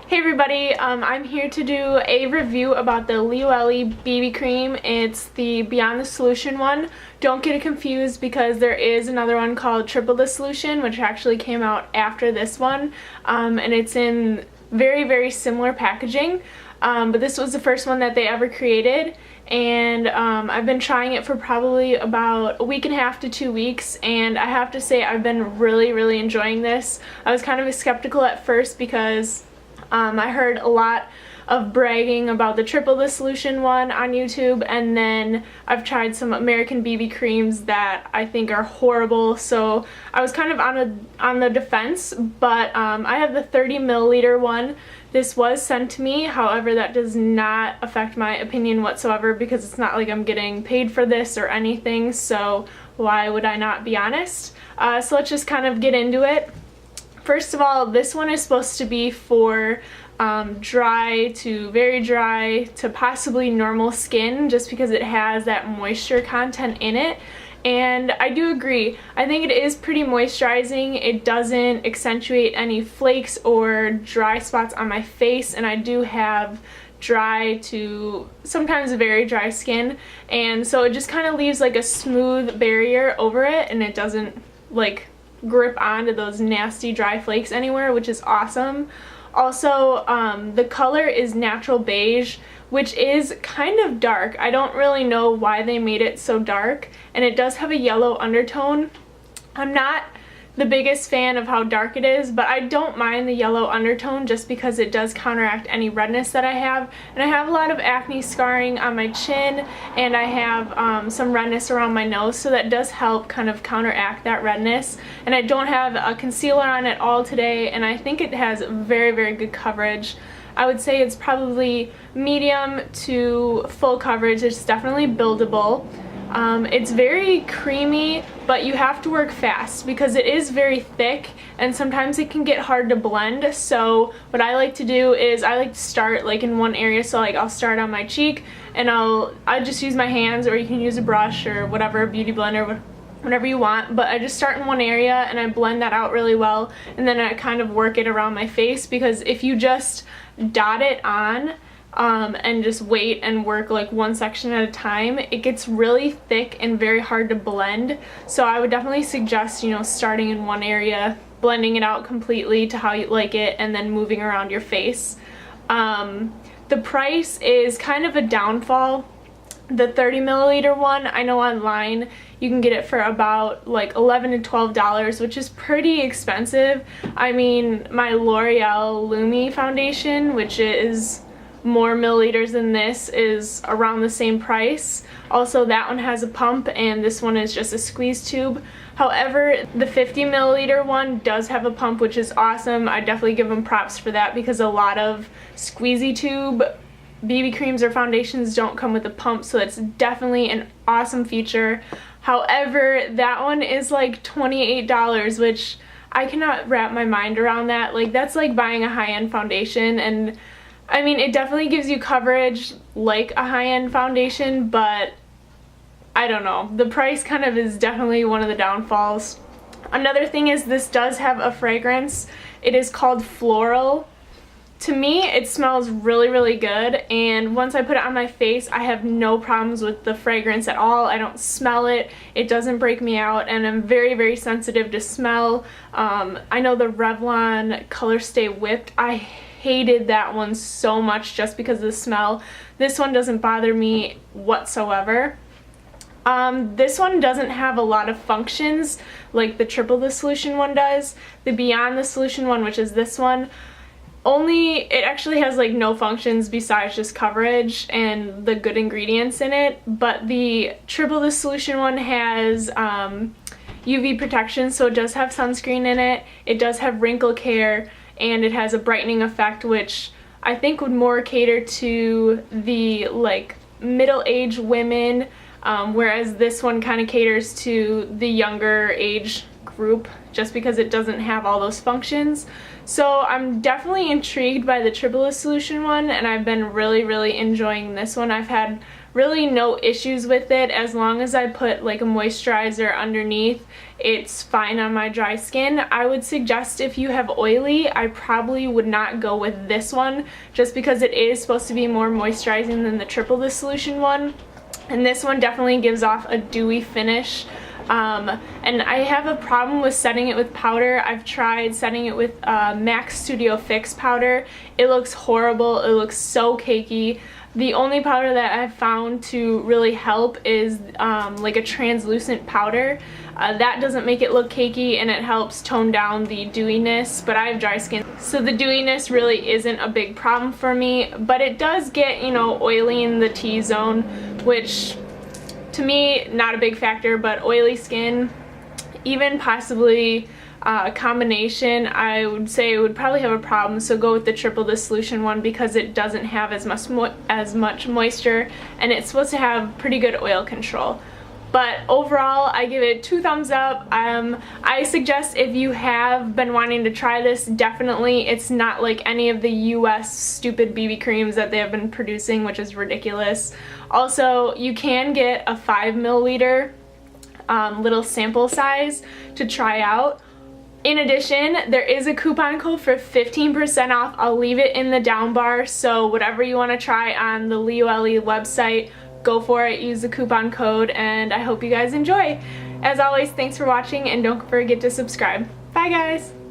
Hey everybody, I'm here to do a review about the Lioele BB cream. It's the Beyond the Solution one. Don't get it confused because there is another one called Triple the Solution, which actually came out after this one, and it's in very similar packaging, but this was the first one that they ever created, and I've been trying it for probably about a week and a half to 2 weeks, and I have to say I've been really enjoying this. I was kind of skeptical at first because I heard a lot of bragging about the Triple the Solution one on YouTube, and then I've tried some American BB creams that I think are horrible, so I was kind of on the defense, but I have the 30 milliliter one. This was sent to me, however that does not affect my opinion whatsoever because it's not like I'm getting paid for this or anything, so why would I not be honest? So let's just kind of get into it. First of all, this one is supposed to be for dry to very dry to possibly normal skin, just because it has that moisture content in it. And I do agree. I think it is pretty moisturizing. It doesn't accentuate any flakes or dry spots on my face, and I do have dry to sometimes very dry skin, and so it just kind of leaves like a smooth barrier over it, and it doesn't like grip onto those nasty dry flakes anywhere, which is awesome. Also, the color is natural beige, which is kind of dark. I don't really know why they made it so dark, and it does have a yellow undertone. I'm not the biggest fan of how dark it is, but I don't mind the yellow undertone just because it does counteract any redness that I have. And I have a lot of acne scarring on my chin, and I have some redness around my nose, so that does help kind of counteract that redness. And I don't have a concealer on at all today, and I think it has very good coverage. I would say it's probably medium to full coverage. It's definitely buildable. It's very creamy, but you have to work fast because it is very thick and sometimes it can get hard to blend. So what I like to do is I like to start like in one area, so like I'll start on my cheek and I'll just use my hands, or you can use a brush or whatever, a beauty blender, whatever you want, but I just start in one area and I blend that out really well, and then I kind of work it around my face, because if you just dot it on and just wait and work like one section at a time, it gets really thick and very hard to blend. So I would definitely suggest, you know, starting in one area, blending it out completely to how you like it, and then moving around your face. The price is kind of a downfall. The 30 milliliter one, I know online you can get it for about like $11 to $12, which is pretty expensive. I mean, my L'Oreal Lumi foundation, which is more milliliters than this, is around the same price. Also, that one has a pump and this one is just a squeeze tube. However, the 50 milliliter one does have a pump, which is awesome. I definitely give them props for that, because a lot of squeezy tube BB creams or foundations don't come with a pump, so it's definitely an awesome feature. However, that one is like $28, which I cannot wrap my mind around that. Like, that's like buying a high-end foundation, and I mean, it definitely gives you coverage like a high-end foundation, but I don't know. The price kind of is definitely one of the downfalls. Another thing is this does have a fragrance. It is called Floral. To me, it smells really good, and once I put it on my face, I have no problems with the fragrance at all. I don't smell it. It doesn't break me out, and I'm very sensitive to smell. I know the Revlon Color Stay Whipped, I hated that one so much just because of the smell. This one doesn't bother me whatsoever. This one doesn't have a lot of functions like the Triple the Solution one does. The Beyond the Solution one, which is this one, it actually has like no functions besides just coverage and the good ingredients in it. But the Triple the Solution one has UV protection, so it does have sunscreen in it. It does have wrinkle care, and it has a brightening effect, which I think would more cater to the like middle-aged women, whereas this one kind of caters to the younger age group, just because it doesn't have all those functions. So I'm definitely intrigued by the Triple Solution one, and I've been really enjoying this one. I've had really no issues with it. As long as I put like a moisturizer underneath, it's fine on my dry skin. I would suggest if you have oily, I probably would not go with this one just because it is supposed to be more moisturizing than the triple dissolution one. And this one definitely gives off a dewy finish. And I have a problem with setting it with powder. I've tried setting it with MAC Studio Fix powder. It looks horrible. It looks so cakey. The only powder that I've found to really help is like a translucent powder. That doesn't make it look cakey and it helps tone down the dewiness, but I have dry skin, so the dewiness really isn't a big problem for me, but it does get, you know, oily in the T-zone, which to me, not a big factor, but oily skin, even possibly a combination, I would say it would probably have a problem, so go with the triple dissolution one because it doesn't have as much moisture and it's supposed to have pretty good oil control. But overall, I give it 2 thumbs up. I suggest if you have been wanting to try this, definitely. It's not like any of the US stupid BB creams that they have been producing, which is ridiculous. Also, you can get a 5 milliliter little sample size to try out. In addition, there is a coupon code for 15% off. I'll leave it in the down bar, so whatever you want to try on the Lioele website, go for it, use the coupon code, and I hope you guys enjoy. As always, thanks for watching and don't forget to subscribe. Bye guys!